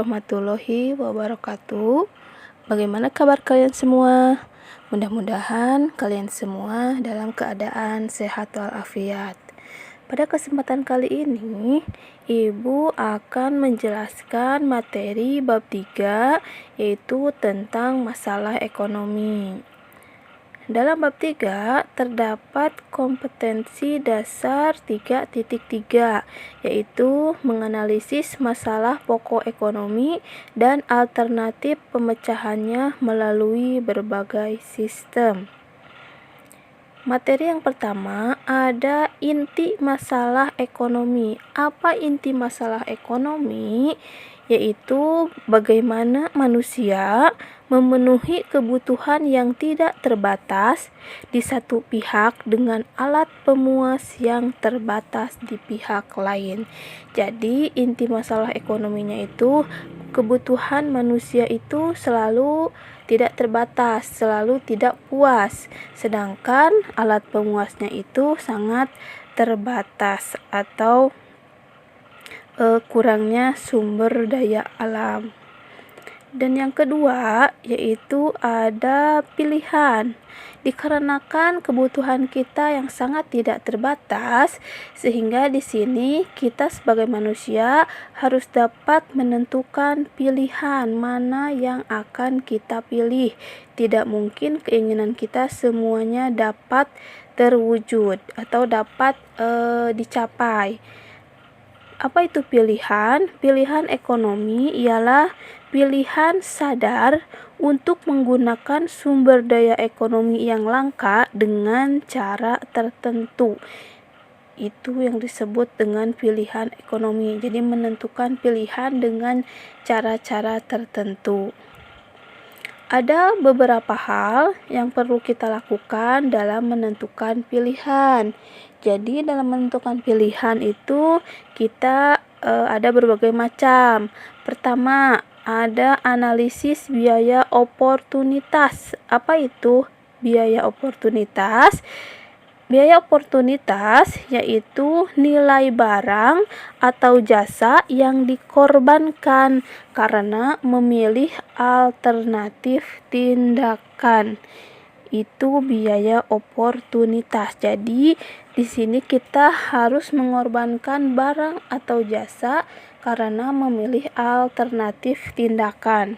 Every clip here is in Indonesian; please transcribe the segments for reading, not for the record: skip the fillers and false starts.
warahmatullahi wabarakatuh. Bagaimana kabar kalian semua? Mudah-mudahan kalian semua dalam keadaan sehat walafiat. Pada kesempatan kali ini, Ibu akan menjelaskan materi bab 3, yaitu tentang masalah ekonomi. Dalam bab 3 terdapat kompetensi dasar 3.3, yaitu menganalisis masalah pokok ekonomi dan alternatif pemecahannya melalui berbagai sistem. Materi yang pertama ada inti masalah ekonomi. Apa inti masalah ekonomi? Yaitu bagaimana manusia memenuhi kebutuhan yang tidak terbatas di satu pihak dengan alat pemuas yang terbatas di pihak lain. Jadi inti masalah ekonominya itu kebutuhan manusia itu selalu tidak terbatas, selalu tidak puas, sedangkan alat pemuasnya itu sangat terbatas atau kurangnya sumber daya alam. Dan yang kedua yaitu ada pilihan. Dikarenakan kebutuhan kita yang sangat tidak terbatas, sehingga di sini kita sebagai manusia harus dapat menentukan pilihan mana yang akan kita pilih. Tidak mungkin keinginan kita semuanya dapat terwujud atau dapat dicapai. Apa itu pilihan? Pilihan ekonomi ialah pilihan sadar untuk menggunakan sumber daya ekonomi yang langka dengan cara tertentu. Itu yang disebut dengan pilihan ekonomi. Jadi menentukan pilihan dengan cara-cara tertentu. Ada beberapa hal yang perlu kita lakukan dalam menentukan pilihan. Jadi dalam menentukan pilihan itu kita ada berbagai macam. Pertama, ada analisis biaya oportunitas. Apa itu biaya oportunitas? Biaya oportunitas yaitu nilai barang atau jasa yang dikorbankan karena memilih alternatif tindakan. Itu biaya oportunitas. Jadi di sini kita harus mengorbankan barang atau jasa karena memilih alternatif tindakan.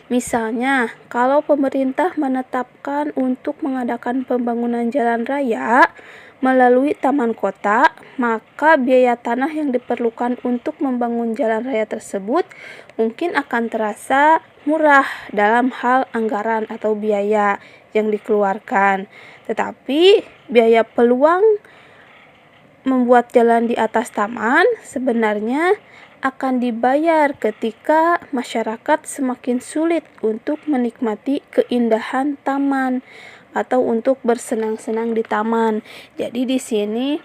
Misalnya, kalau pemerintah menetapkan untuk mengadakan pembangunan jalan raya melalui taman kota, maka biaya tanah yang diperlukan untuk membangun jalan raya tersebut mungkin akan terasa murah dalam hal anggaran atau biaya yang dikeluarkan. Tetapi biaya peluang membuat jalan di atas taman sebenarnya akan dibayar ketika masyarakat semakin sulit untuk menikmati keindahan taman atau untuk bersenang-senang di taman. Jadi di sini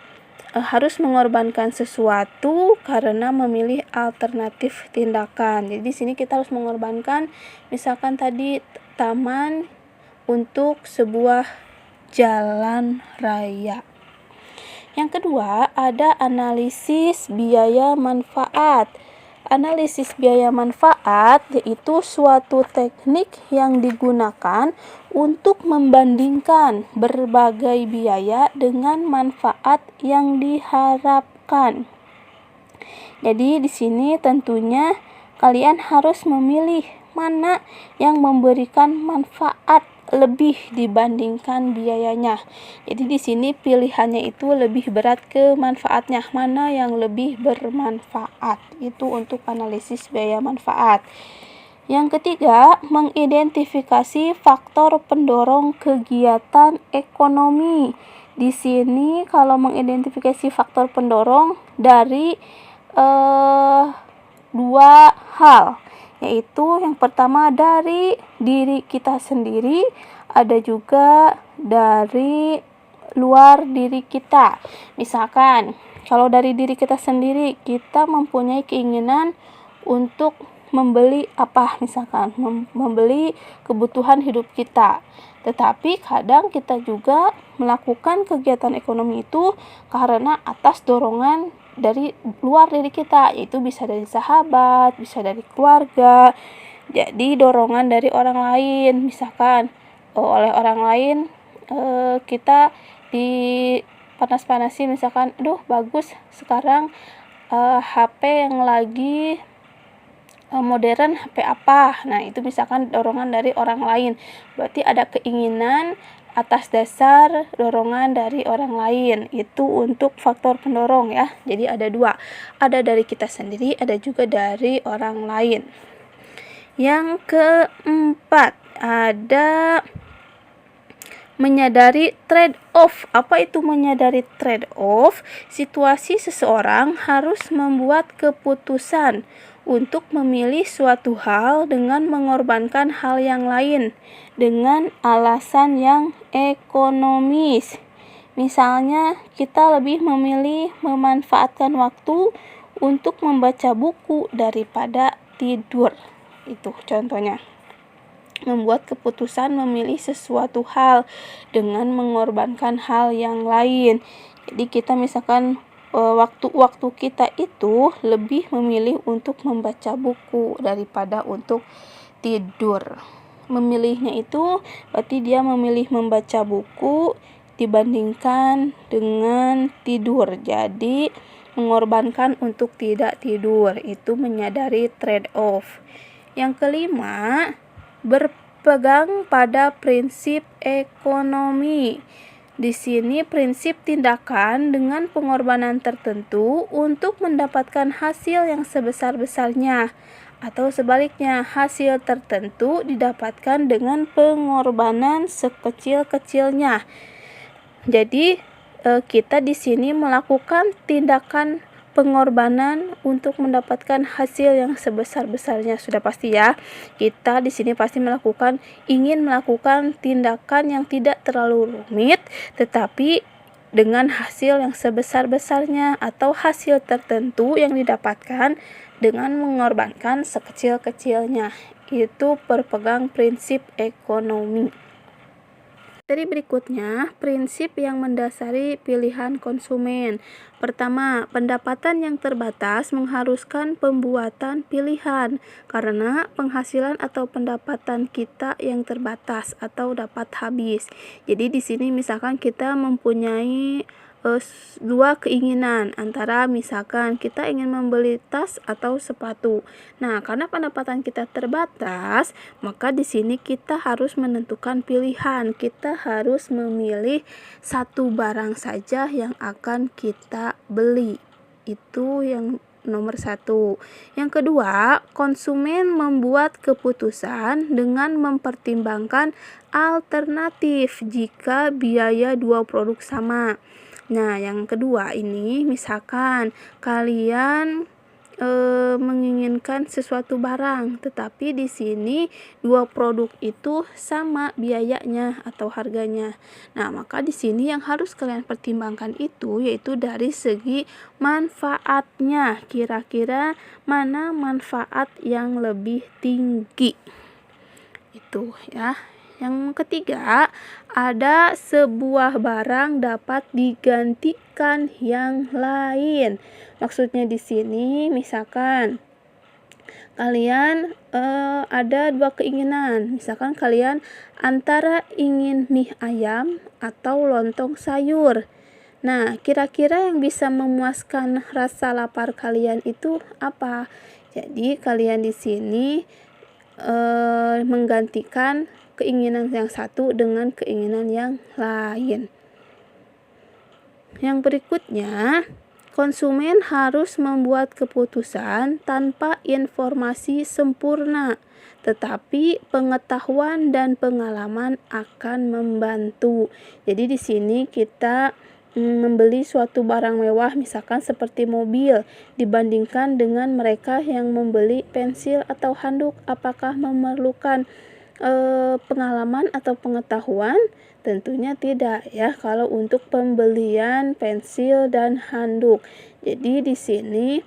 harus mengorbankan sesuatu karena memilih alternatif tindakan. Jadi di sini kita harus mengorbankan misalkan tadi taman untuk sebuah jalan raya. Yang kedua, ada analisis biaya manfaat. Analisis biaya manfaat yaitu suatu teknik yang digunakan untuk membandingkan berbagai biaya dengan manfaat yang diharapkan. Jadi di sini tentunya kalian harus memilih mana yang memberikan manfaat lebih dibandingkan biayanya. Jadi di sini pilihannya itu lebih berat ke manfaatnya, mana yang lebih bermanfaat. Itu untuk analisis biaya manfaat. Yang ketiga, mengidentifikasi faktor pendorong kegiatan ekonomi. Di sini kalau mengidentifikasi faktor pendorong dari dua hal, yaitu yang pertama dari diri kita sendiri, ada juga dari luar diri kita. Misalkan kalau dari diri kita sendiri, kita mempunyai keinginan untuk membeli apa, misalkan membeli kebutuhan hidup kita. Tetapi kadang kita juga melakukan kegiatan ekonomi itu karena atas dorongan dari luar diri kita, yaitu bisa dari sahabat, bisa dari keluarga. Jadi dorongan dari orang lain, misalkan oleh orang lain kita dipanas-panasin, misalkan aduh bagus sekarang HP yang lagi modern HP apa. Nah, itu misalkan dorongan dari orang lain. Berarti ada keinginan atas dasar dorongan dari orang lain. Itu untuk faktor pendorong ya. Jadi ada dua. Ada dari kita sendiri, ada juga dari orang lain. Yang keempat, ada menyadari trade-off. Apa itu menyadari trade-off? Situasi seseorang harus membuat keputusan untuk memilih suatu hal dengan mengorbankan hal yang lain dengan alasan yang ekonomis. Misalnya, kita lebih memilih memanfaatkan waktu untuk membaca buku daripada tidur. Itu contohnya. Membuat keputusan memilih sesuatu hal dengan mengorbankan hal yang lain. Jadi kita misalkan waktu-waktu kita itu lebih memilih untuk membaca buku daripada untuk tidur. Memilihnya itu berarti dia memilih membaca buku dibandingkan dengan tidur. Jadi mengorbankan untuk tidak tidur, itu menyadari trade-off. Yang kelima, berpegang pada prinsip ekonomi. Di sini prinsip tindakan dengan pengorbanan tertentu untuk mendapatkan hasil yang sebesar-besarnya, atau sebaliknya hasil tertentu didapatkan dengan pengorbanan sekecil-kecilnya. Jadi kita di sini melakukan tindakan pengorbanan untuk mendapatkan hasil yang sebesar-besarnya. Sudah pasti ya, kita di sini pasti ingin melakukan tindakan yang tidak terlalu rumit, tetapi dengan hasil yang sebesar-besarnya atau hasil tertentu yang didapatkan dengan mengorbankan sekecil-kecilnya. Itu berpegang prinsip ekonomi. Materi berikutnya, prinsip yang mendasari pilihan konsumen. Pertama, pendapatan yang terbatas mengharuskan pembuatan pilihan karena penghasilan atau pendapatan kita yang terbatas atau dapat habis. Jadi di sini misalkan kita mempunyai dua keinginan, antara misalkan kita ingin membeli tas atau sepatu. Nah, karena pendapatan kita terbatas, maka di sini kita harus menentukan pilihan. Kita harus memilih satu barang saja yang akan kita beli. Itu yang nomor satu. Yang kedua, konsumen membuat keputusan dengan mempertimbangkan alternatif jika biaya dua produk sama. Nah, yang kedua ini misalkan kalian menginginkan sesuatu barang, tetapi di sini dua produk itu sama biayanya atau harganya. Nah, maka di sini yang harus kalian pertimbangkan itu yaitu dari segi manfaatnya. Kira-kira mana manfaat yang lebih tinggi? Itu ya. Yang ketiga, ada sebuah barang dapat digantikan yang lain. Maksudnya di sini misalkan kalian ada dua keinginan. Misalkan kalian antara ingin mie ayam atau lontong sayur. Nah, kira-kira yang bisa memuaskan rasa lapar kalian itu apa? Jadi kalian di sini menggantikan keinginan yang satu dengan keinginan yang lain. Yang berikutnya, konsumen harus membuat keputusan tanpa informasi sempurna, tetapi pengetahuan dan pengalaman akan membantu. Jadi di sini kita membeli suatu barang mewah, misalkan seperti mobil, dibandingkan dengan mereka yang membeli pensil atau handuk. Apakah memerlukan pengalaman atau pengetahuan? Tentunya tidak ya kalau untuk pembelian pensil dan handuk. Jadi di sini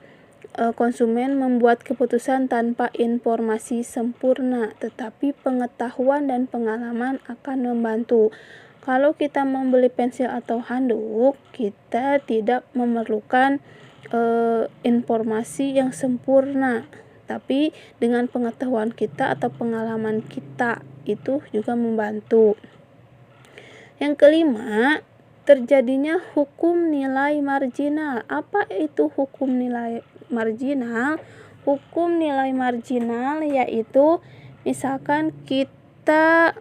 konsumen membuat keputusan tanpa informasi sempurna, tetapi pengetahuan dan pengalaman akan membantu. Kalau kita membeli pensil atau handuk, kita tidak memerlukan informasi yang sempurna, tapi dengan pengetahuan kita atau pengalaman kita itu juga membantu. Yang kelima, terjadinya hukum nilai marginal. Apa itu hukum nilai marginal? Hukum nilai marginal yaitu misalkan kita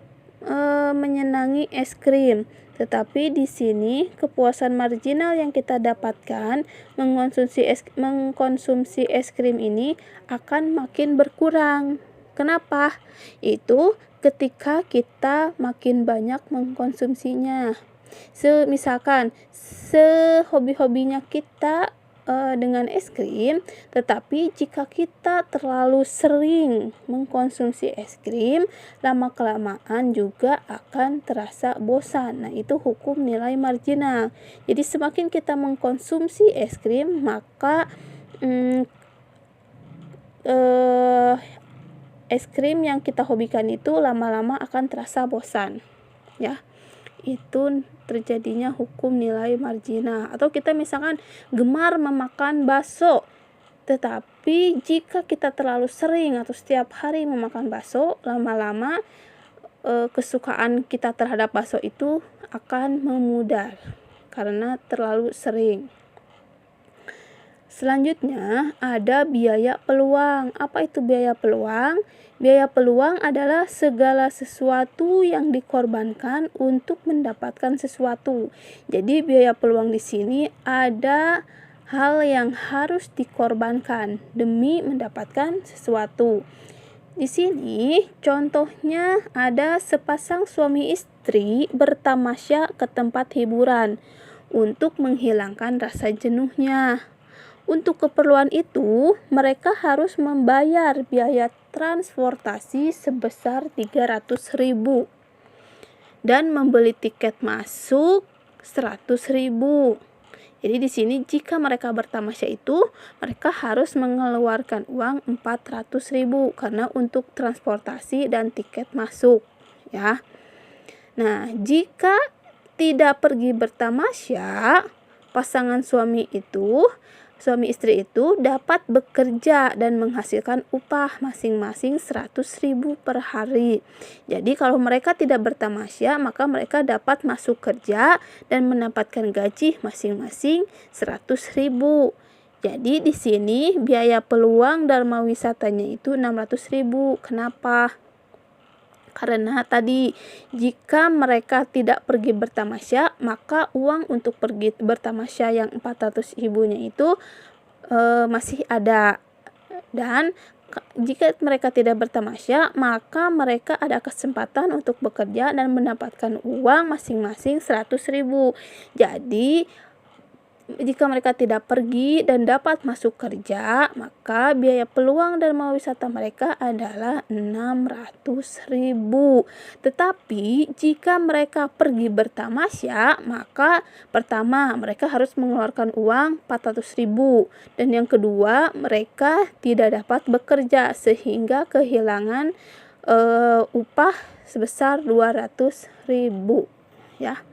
menyenangi es krim, tetapi di sini kepuasan marginal yang kita dapatkan mengkonsumsi es krim ini akan makin berkurang. Kenapa? Itu ketika kita makin banyak mengkonsumsinya. Misalkan sehobi-hobinya kita dengan es krim, tetapi jika kita terlalu sering mengkonsumsi es krim, lama-kelamaan juga akan terasa bosan. Nah, itu hukum nilai marginal. Jadi semakin kita mengkonsumsi es krim, maka es krim yang kita hobikan itu lama-lama akan terasa bosan, ya. Itu terjadinya hukum nilai marginal. Atau kita misalkan gemar memakan bakso, tetapi jika kita terlalu sering atau setiap hari memakan bakso, lama-lama kesukaan kita terhadap bakso itu akan memudar karena terlalu sering. Selanjutnya ada biaya peluang. Apa itu biaya peluang? Biaya peluang adalah segala sesuatu yang dikorbankan untuk mendapatkan sesuatu. Jadi biaya peluang di sini ada hal yang harus dikorbankan demi mendapatkan sesuatu. Di sini contohnya ada sepasang suami istri bertamasya ke tempat hiburan untuk menghilangkan rasa jenuhnya. Untuk keperluan itu, mereka harus membayar biaya transportasi sebesar 300.000 dan membeli tiket masuk 100.000. Jadi di sini jika mereka bertamasya itu, mereka harus mengeluarkan uang 400.000 karena untuk transportasi dan tiket masuk, ya. Nah, jika tidak pergi bertamasya, pasangan suami istri itu dapat bekerja dan menghasilkan upah masing-masing 100.000 per hari. Jadi kalau mereka tidak bertamasya, maka mereka dapat masuk kerja dan mendapatkan gaji masing-masing 100.000. Jadi di sini biaya peluang dharma wisatanya itu 600.000. Kenapa? Karena tadi jika mereka tidak pergi bertamasya, maka uang untuk pergi bertamasya yang 400.000-nya itu masih ada. Dan jika mereka tidak bertamasya, maka mereka ada kesempatan untuk bekerja dan mendapatkan uang masing-masing 100.000. Jadi jika mereka tidak pergi dan dapat masuk kerja, maka biaya peluang dharma wisata mereka adalah 600.000. Tetapi jika mereka pergi bertamasya, maka pertama mereka harus mengeluarkan uang 400.000 dan yang kedua mereka tidak dapat bekerja sehingga kehilangan upah sebesar 200.000, ya.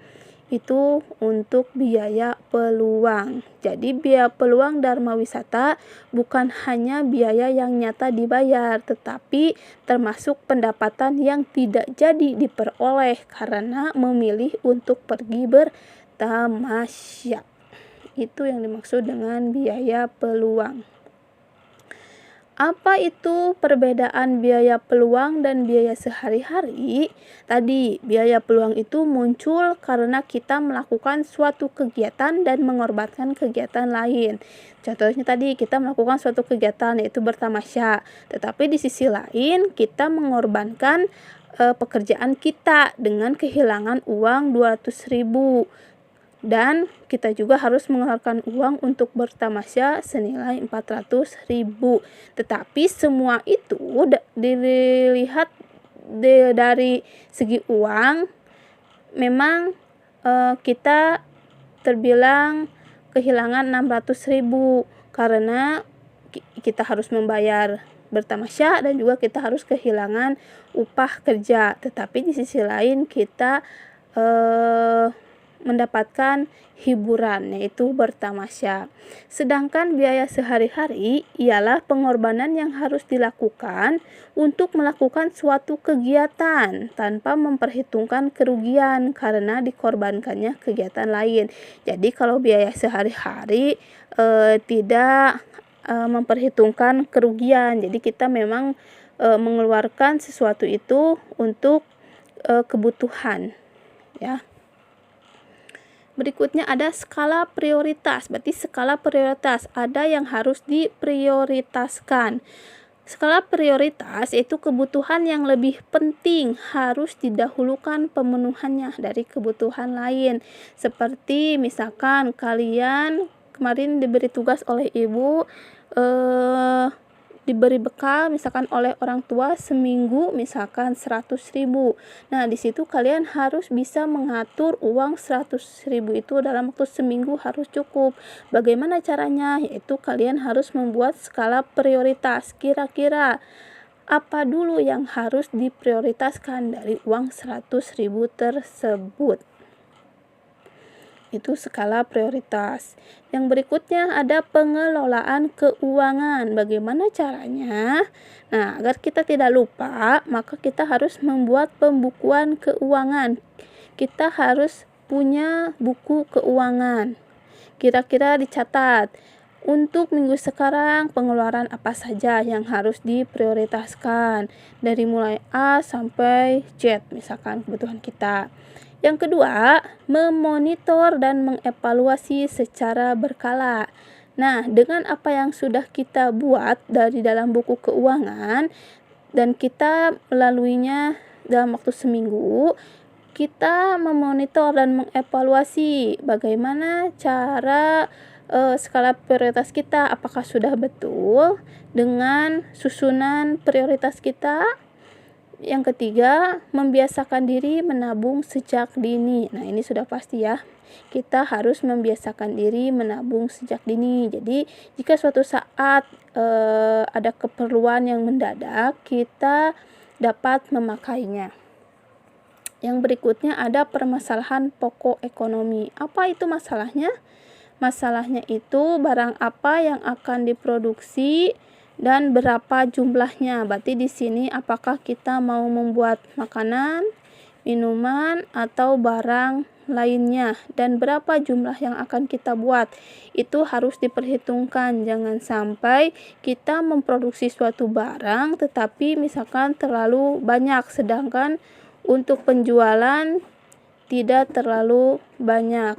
Itu untuk biaya peluang. Jadi biaya peluang dharma wisata bukan hanya biaya yang nyata dibayar, tetapi termasuk pendapatan yang tidak jadi diperoleh karena memilih untuk pergi bertamasya. Itu yang dimaksud dengan biaya peluang. Apa itu perbedaan biaya peluang dan biaya sehari-hari? Tadi, biaya peluang itu muncul karena kita melakukan suatu kegiatan dan mengorbankan kegiatan lain. Contohnya tadi, kita melakukan suatu kegiatan yaitu bertamasya. Tetapi di sisi lain, kita mengorbankan pekerjaan kita dengan kehilangan uang 200.000. Dan kita juga harus mengeluarkan uang untuk bertamasya senilai 400.000. Tetapi semua itu dilihat dari segi uang, memang kita terbilang kehilangan 600.000 karena kita harus membayar bertamasya dan juga kita harus kehilangan upah kerja. Tetapi di sisi lain kita mendapatkan hiburan, yaitu bertamasya. Sedangkan biaya sehari-hari ialah pengorbanan yang harus dilakukan untuk melakukan suatu kegiatan tanpa memperhitungkan kerugian karena dikorbankannya kegiatan lain. Jadi kalau biaya sehari-hari tidak memperhitungkan kerugian. Jadi kita memang mengeluarkan sesuatu itu untuk kebutuhan, ya. Berikutnya ada skala prioritas. Berarti skala prioritas ada yang harus diprioritaskan. Skala prioritas yaitu kebutuhan yang lebih penting harus didahulukan pemenuhannya dari kebutuhan lain. Seperti misalkan kalian kemarin diberi tugas oleh ibu, diberi bekal misalkan oleh orang tua seminggu misalkan 100.000. Nah, di situ kalian harus bisa mengatur uang 100.000 itu dalam waktu seminggu harus cukup. Bagaimana caranya? Yaitu kalian harus membuat skala prioritas. Kira-kira apa dulu yang harus diprioritaskan dari uang 100.000 tersebut? Itu skala prioritas. Yang berikutnya ada pengelolaan keuangan. Bagaimana caranya? Nah, agar kita tidak lupa, maka kita harus membuat pembukuan keuangan. Kita harus punya buku keuangan. Kira-kira dicatat, untuk minggu sekarang pengeluaran apa saja yang harus diprioritaskan dari mulai A sampai Z misalkan kebutuhan kita. Yang kedua, memonitor dan mengevaluasi secara berkala. Nah, dengan apa yang sudah kita buat dari dalam buku keuangan dan kita melaluinya dalam waktu seminggu, kita memonitor dan mengevaluasi bagaimana cara skala prioritas kita, apakah sudah betul dengan susunan prioritas kita. Yang ketiga, membiasakan diri menabung sejak dini. Nah, ini sudah pasti ya. Kita harus membiasakan diri menabung sejak dini. Jadi, jika suatu saat ada keperluan yang mendadak, kita dapat memakainya. Yang berikutnya ada permasalahan pokok ekonomi. Apa itu masalahnya? Masalahnya itu barang apa yang akan diproduksi dan berapa jumlahnya. Berarti di sini apakah kita mau membuat makanan, minuman, atau barang lainnya, dan berapa jumlah yang akan kita buat. Itu harus diperhitungkan. Jangan sampai kita memproduksi suatu barang tetapi misalkan terlalu banyak, sedangkan untuk penjualan tidak terlalu banyak.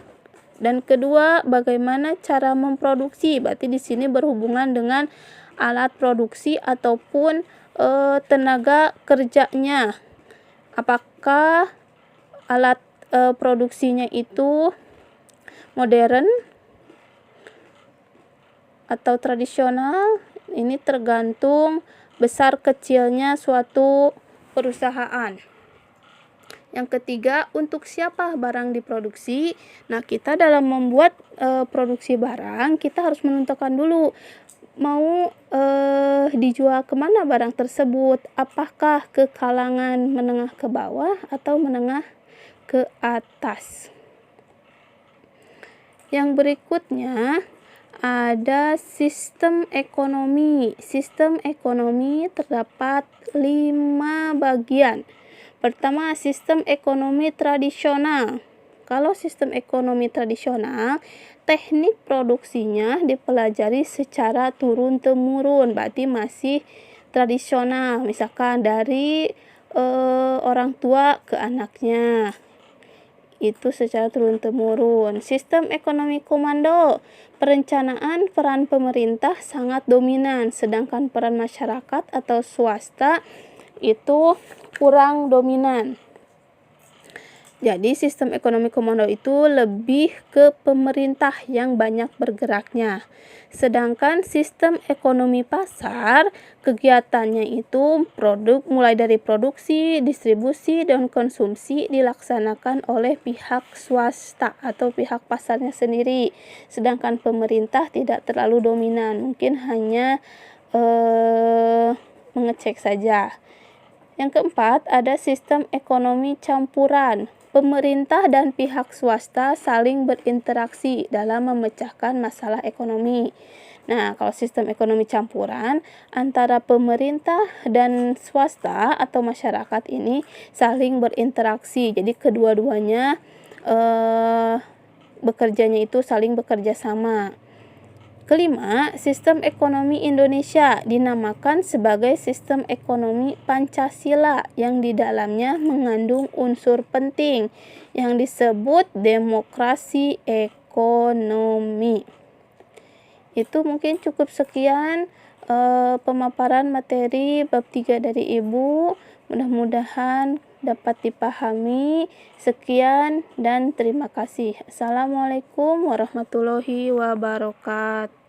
Dan kedua, bagaimana cara memproduksi. Berarti di sini berhubungan dengan alat produksi ataupun tenaga kerjanya. Apakah alat produksinya itu modern atau tradisional? Ini tergantung besar kecilnya suatu perusahaan. Yang ketiga, untuk siapa barang diproduksi? Nah, kita dalam membuat produksi barang, kita harus menentukan dulu mau dijual kemana barang tersebut. Apakah ke kalangan menengah ke bawah atau menengah ke atas. Yang berikutnya ada sistem ekonomi. Sistem ekonomi terdapat 5 bagian. Pertama, sistem ekonomi tradisional. Kalau sistem ekonomi tradisional, teknik produksinya dipelajari secara turun-temurun, berarti masih tradisional, misalkan dari orang tua ke anaknya. Itu secara turun-temurun. Sistem ekonomi komando, perencanaan peran pemerintah sangat dominan, sedangkan peran masyarakat atau swasta itu kurang dominan. Jadi sistem ekonomi komando itu lebih ke pemerintah yang banyak bergeraknya. Sedangkan sistem ekonomi pasar, kegiatannya itu mulai dari produksi, distribusi, dan konsumsi dilaksanakan oleh pihak swasta atau pihak pasarnya sendiri. Sedangkan pemerintah tidak terlalu dominan, mungkin hanya mengecek saja. Yang keempat, ada sistem ekonomi campuran. pemerintah dan pihak swasta saling berinteraksi dalam memecahkan masalah ekonomi. Nah, kalau sistem ekonomi campuran antara pemerintah dan swasta atau masyarakat ini saling berinteraksi. Jadi kedua-duanya bekerjanya itu saling bekerja sama. Kelima, sistem ekonomi Indonesia dinamakan sebagai sistem ekonomi Pancasila yang di dalamnya mengandung unsur penting yang disebut demokrasi ekonomi. Itu mungkin cukup sekian pemaparan materi bab 3 dari Ibu. Mudah-mudahan dapat dipahami. Sekian dan terima kasih. Assalamualaikum warahmatullahi wabarakatuh.